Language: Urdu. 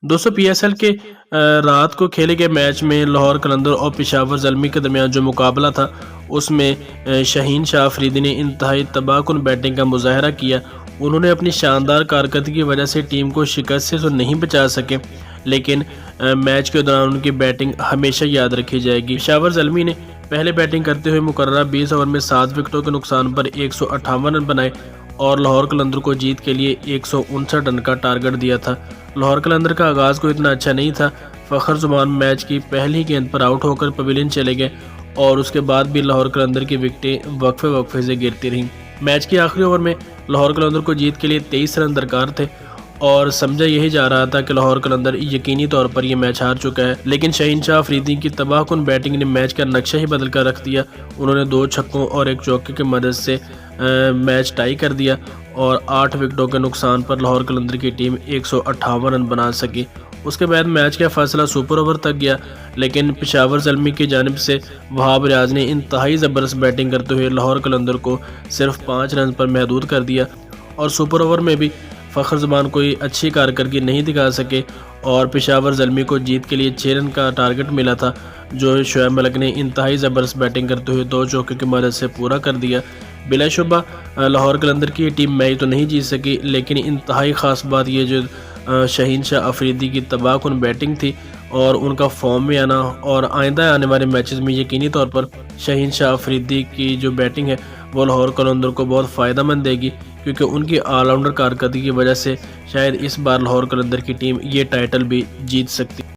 دوستوں پی ایس ایل کے رات کو کھیلے گئے میچ میں لاہور قلندر اور پشاور زلمی کے درمیان جو مقابلہ تھا اس میں شہین شاہ افریدی نے انتہائی تباہ کن بیٹنگ کا مظاہرہ کیا۔ انہوں نے اپنی شاندار کارکردگی کی وجہ سے ٹیم کو شکست سے تو نہیں بچا سکے، لیکن میچ کے دوران ان کی بیٹنگ ہمیشہ یاد رکھی جائے گی۔ پشاور زلمی نے پہلے بیٹنگ کرتے ہوئے مقررہ 20 اوور میں 7 وکٹوں کے نقصان پر 158 رن بنائے اور لاہور قلندر کو جیت کے لیے 159 رن کا ٹارگٹ دیا تھا۔ لاہور قلندر کا آغاز کو اتنا اچھا نہیں تھا۔ فخر زمان میچ کی پہلی گیند پر آؤٹ ہو کر پویلین چلے گئے اور اس کے بعد بھی لاہور قلندر کی وکٹیں وقفے سے گرتی رہیں۔ میچ کے آخری اوور میں لاہور قلندر کو جیت کے لیے 23 رن درکار تھے اور سمجھا یہی جا رہا تھا کہ لاہور قلندر یقینی طور پر یہ میچ ہار چکا ہے، لیکن شہین شاہ افریدی کی تباہ کن بیٹنگ نے میچ کا نقشہ ہی بدل کر رکھ دیا۔ انہوں نے 2 چھکوں اور 1 چوکے کی مدد سے میچ ٹائی کر دیا اور 8 وکٹوں کے نقصان پر لاہور قلندر کی ٹیم 158 رن بنا سکی۔ اس کے بعد میچ کا فیصلہ سپر اوور تک گیا، لیکن پشاور زلمی کی جانب سے وہاب ریاض نے انتہائی زبردست بیٹنگ کرتے ہوئے لاہور قلندر کو صرف 5 رن پر محدود کر دیا اور سپر اوور میں بھی فخر زمان کوئی اچھی کارکردگی نہیں دکھا سکے اور پشاور زلمی کو جیت کے لیے 6 رن کا ٹارگٹ ملا تھا، جو شعیب ملک نے انتہائی زبردست بیٹنگ کرتے ہوئے 2 چوکے کی مدد سے پورا کر دیا۔ بلا شبہ لاہور قلندر کی ٹیم میچ تو نہیں جیت سکی، لیکن انتہائی خاص بات یہ جو شہین شاہ افریدی کی تباہ کن بیٹنگ تھی اور ان کا فارم میں آنا، اور آئندہ آنے والے میچز میں یقینی طور پر شہین شاہ افریدی کی جو بیٹنگ ہے وہ لاہور قلندر کو بہت فائدہ مند دے گی، کیونکہ ان کی آل راؤنڈر کارکردگی کی وجہ سے شاید اس بار لاہور قلندر کی ٹیم یہ ٹائٹل بھی جیت سکتی۔